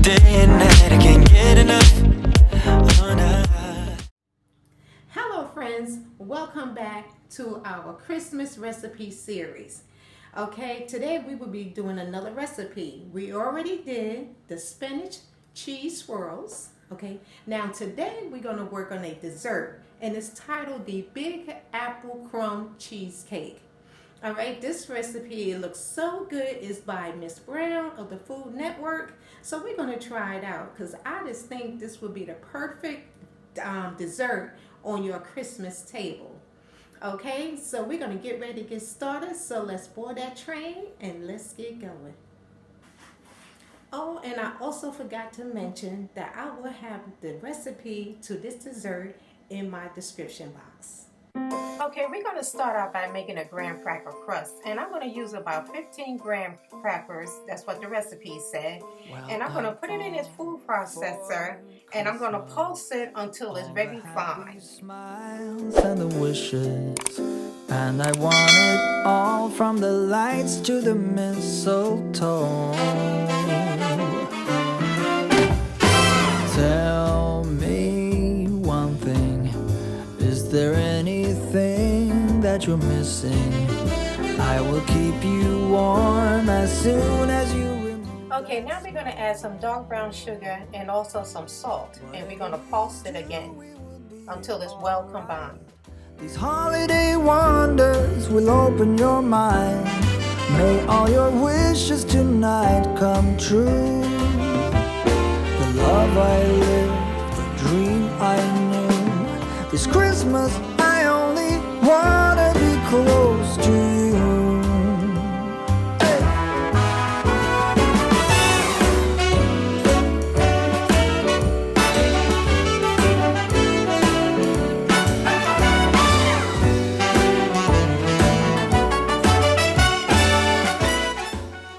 Day and night, I can't get enough. Oh, nah. Hello friends, welcome back to our Christmas recipe series. Okay, today we will be doing another recipe. We already did the spinach cheese swirls. Okay, now today we're going to work on a dessert and it's titled the Big Apple Crumb Cheesecake. All right, this recipe, it looks so good. It's by Miss Brown of the Food Network. So we're going to try it out because I just think this would be the perfect dessert on your Christmas table. Okay, so we're going to get ready to get started. So let's board that train and let's get going. Oh, and I also forgot to mention that I will have the recipe to this dessert in my description box. Okay, we're going to start out by making a graham cracker crust, and I'm going to use about 15 graham crackers. That's what the recipe said. And I'm going to put it in this food processor, and I'm going to pulse it until it's very fine. Smiles and the wishes, and I want it all, from the lights to the mistletoe. Tell me one thing, is there anything that you're missing? I will keep you warm as soon as you remove. Okay, now we're going to add some dark brown sugar and also some salt, and we're going to pulse it again until it's well combined. These holiday wonders will open your mind. May all your wishes tonight come true. The love I lived, the dream I knew. This Christmas I only wanna be close to you.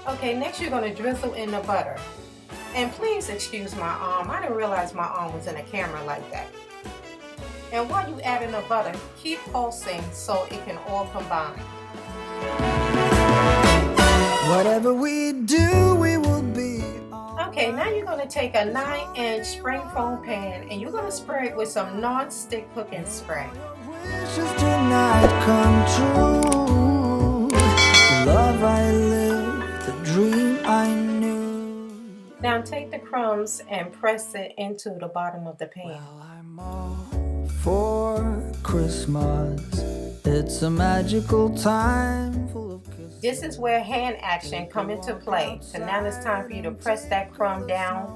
Okay, next you're going to drizzle in the butter. And please excuse my arm. I didn't realize my arm was in the camera like that. And while you add in the butter, keep pulsing so it can all combine. Whatever we do, we will be. Okay, now you're going to take a 9-inch spring foam pan and you're going to spray it with some Nonstick cooking spray. Wishes tonight come true. The love I lived, the dream I knew. Now take the crumbs and press it into the bottom of the pan. Well, I'm all for Christmas. It's a magical time full of kisses. This is where hand action come into play. So now it's time for you to press that crumb down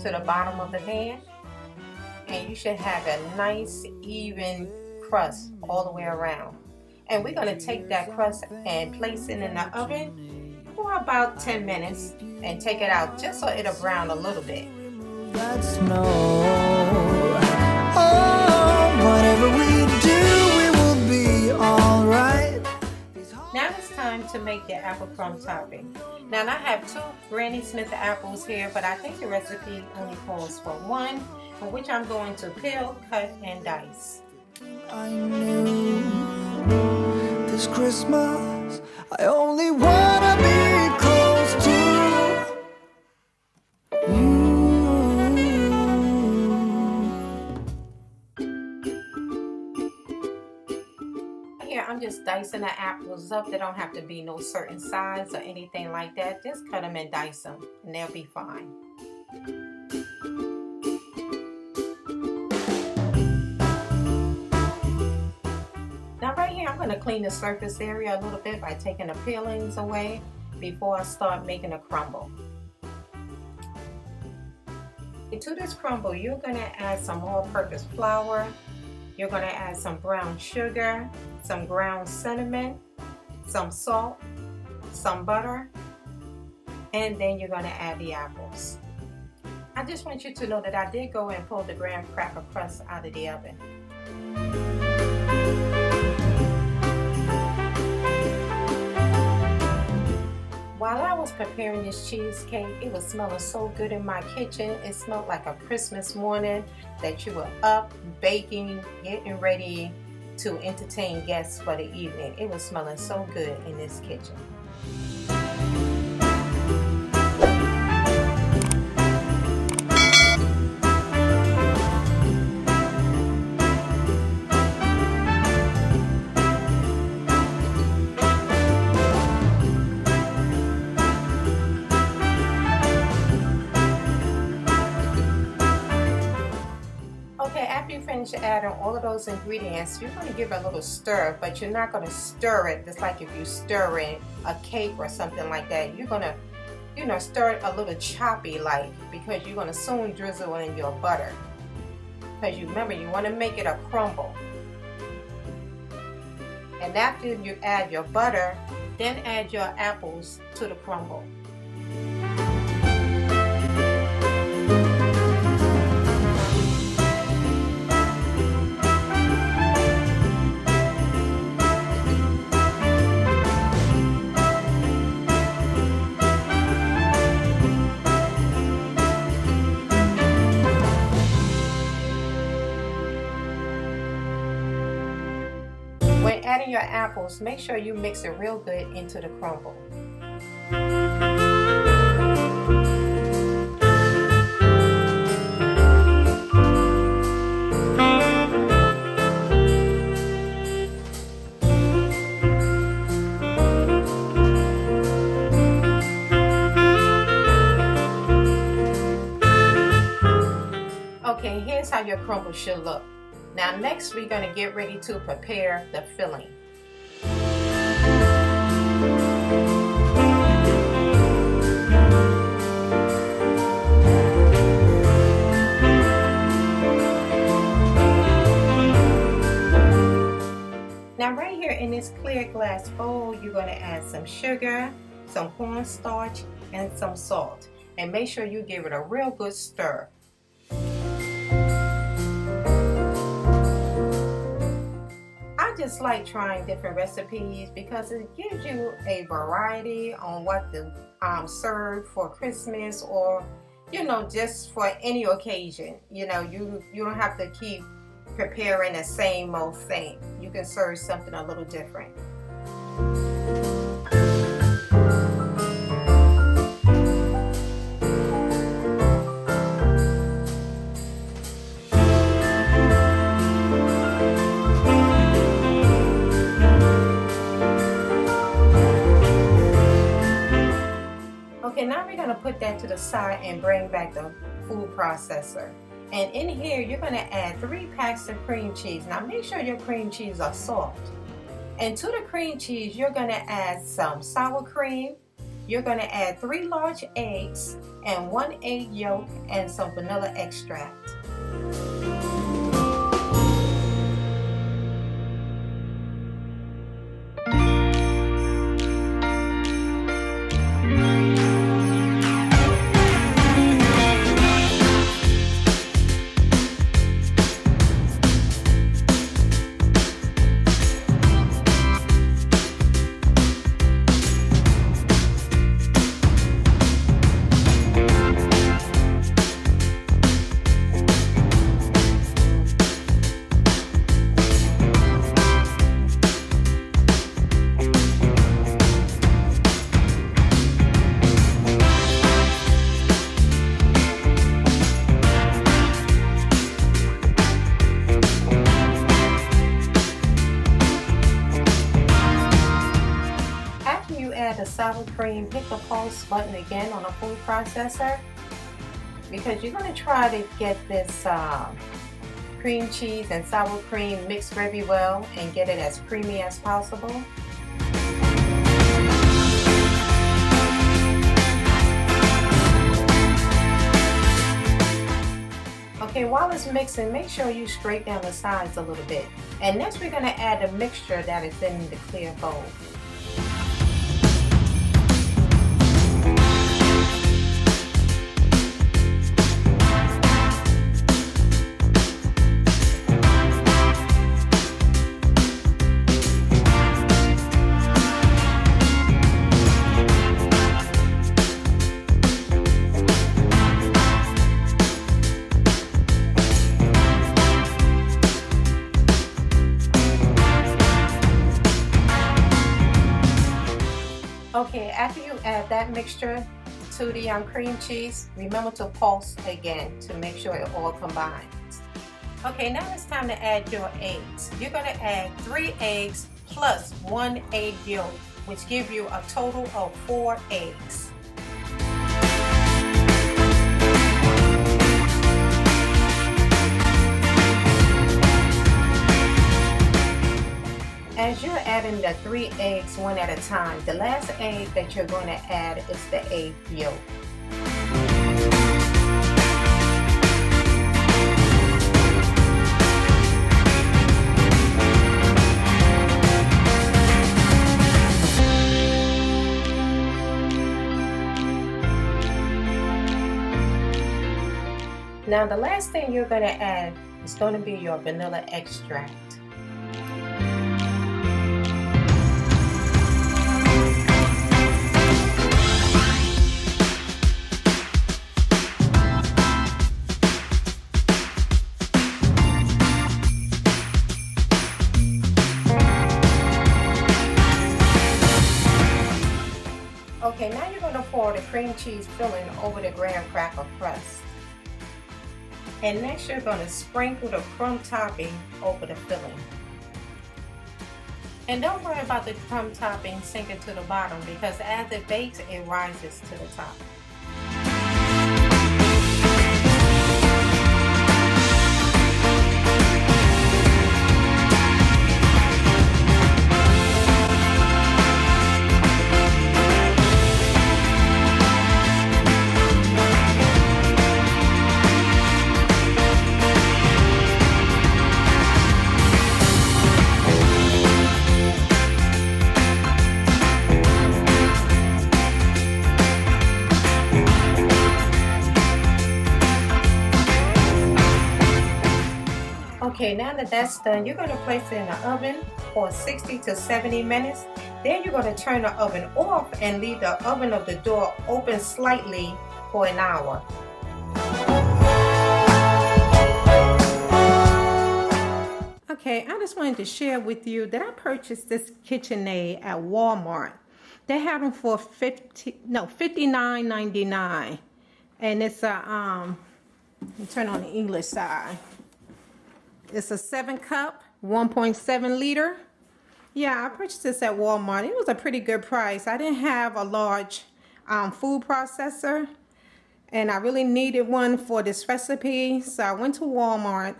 to the bottom of the pan. And you should have a nice even crust all the way around. And we're going to take that crust and place it in the oven for about 10 minutes and take it out just so it'll brown a little bit. That snow. Oh, whatever we do, we will be alright. Now it's time to make the apple crumb topping. Now I have 2 Granny Smith apples here, but I think the recipe only calls for 1, for which I'm going to peel, cut, and dice. I knew this Christmas I only wanna be close to you. Here I'm just dicing the apples up. They don't have to be no certain size or anything like that. Just cut them and dice them and they'll be fine. Now right here I'm going to clean the surface area a little bit by taking the peelings away before I start making a crumble. To this crumble you're going to add some all-purpose flour, you're going to add some brown sugar, some ground cinnamon, some salt, some butter, and then you're going to add the apples. I just want you to know that I did go and pull the graham cracker crust out of the oven. While I was preparing this cheesecake, it was smelling so good in my kitchen. It smelled like a Christmas morning that you were up, baking, getting ready to entertain guests for the evening. It was smelling so good in this kitchen. adding all of those ingredients, you're going to give it a little stir, but you're not going to stir it just like if you stir in a cake or something like that. You're going to, stir it a little choppy like, because you're going to soon drizzle in your butter. Because you remember, you want to make it a crumble. And after you add your butter, then add your apples to the crumble. When adding your apples, make sure you mix it real good into the crumble. Okay, here's how your crumble should look. Now next we're going to get ready to prepare the filling. Now right here in this clear glass bowl, you're going to add some sugar, some cornstarch, and some salt. And make sure you give it a real good stir. I just like trying different recipes because it gives you a variety on what to serve for Christmas, or just for any occasion. You don't have to keep preparing the same old thing. You can serve something a little different. Okay, now we're going to put that to the side and bring back the food processor. And in here, you're going to add 3 packs of cream cheese. Now make sure your cream cheese are soft. And to the cream cheese, you're going to add some sour cream. You're going to add 3 large eggs and 1 egg yolk and some vanilla extract. The sour cream, hit the pulse button again on the food processor, because you're going to try to get this cream cheese and sour cream mixed very well and get it as creamy as possible. Okay, while it's mixing, make sure you scrape down the sides a little bit. And next we're going to add the mixture that is in the clear bowl. Okay, after you add that mixture to the cream cheese, remember to pulse again to make sure it all combines. Okay, now it's time to add your eggs. You're going to add 3 eggs plus 1 egg yolk, which gives you a total of 4 eggs. As you're adding the 3 eggs one at a time, the last egg that you're going to add is the egg yolk. Now the last thing you're going to add is going to be your vanilla extract. Okay, now you're going to pour the cream cheese filling over the graham cracker crust. And next you're going to sprinkle the crumb topping over the filling. And don't worry about the crumb topping sinking to the bottom, because as it bakes, it rises to the top. Okay, now that that's done, you're going to place it in the oven for 60 to 70 minutes. Then you're going to turn the oven off and leave the oven of the door open slightly for an hour. Okay, I just wanted to share with you that I purchased this KitchenAid at Walmart. They have them for $59.99, and it's a let me turn on the English side. It's a 7-cup, 1.7 liter. Yeah, I purchased this at Walmart. It was a pretty good price. I didn't have a large food processor, and I really needed one for this recipe. So I went to Walmart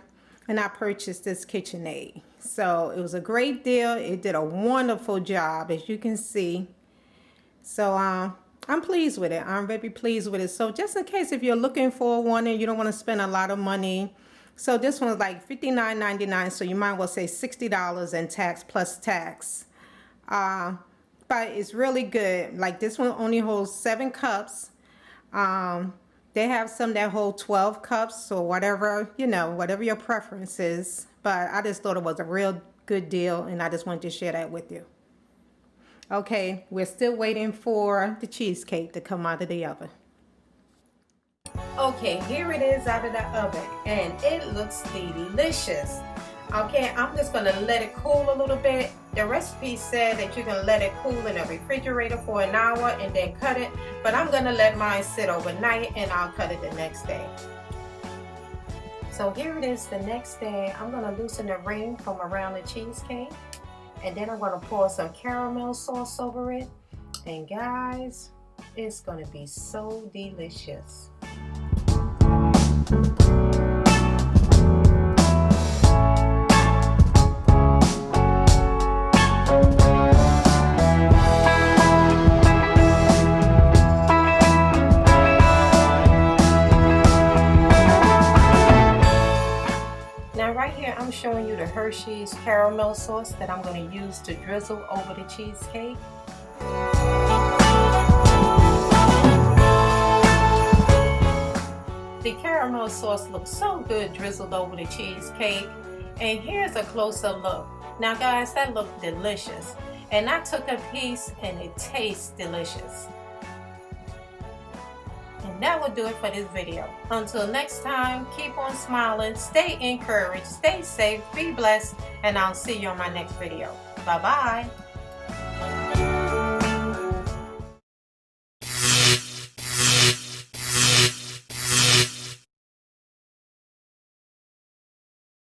and I purchased this KitchenAid. So it was a great deal. It did a wonderful job, as you can see. So I'm pleased with it. I'm very pleased with it. So just in case if you're looking for one and you don't want to spend a lot of money, so this one's like $59.99, so you might well say $60 in tax plus tax. But it's really good. Like this one only holds 7 cups. They have some that hold 12 cups or whatever, you know, whatever your preference is. But I just thought it was a real good deal, and I just wanted to share that with you. Okay, we're still waiting for the cheesecake to come out of the oven. Okay, here it is out of the oven, and it looks delicious. Okay, I'm just going to let it cool a little bit. The recipe said that you're going to let it cool in the refrigerator for an hour and then cut it, but I'm going to let mine sit overnight and I'll cut it the next day. So here it is the next day. I'm going to loosen the ring from around the cheesecake, and then I'm going to pour some caramel sauce over it, and guys, it's going to be so delicious. Now right here I'm showing you the Hershey's caramel sauce that I'm going to use to drizzle over the cheesecake. The caramel sauce looks so good drizzled over the cheesecake. And here's a closer look. Now guys, that looked delicious. And I took a piece and it tastes delicious. And that will do it for this video. Until next time, keep on smiling, stay encouraged, stay safe, be blessed, and I'll see you on my next video. Bye-bye.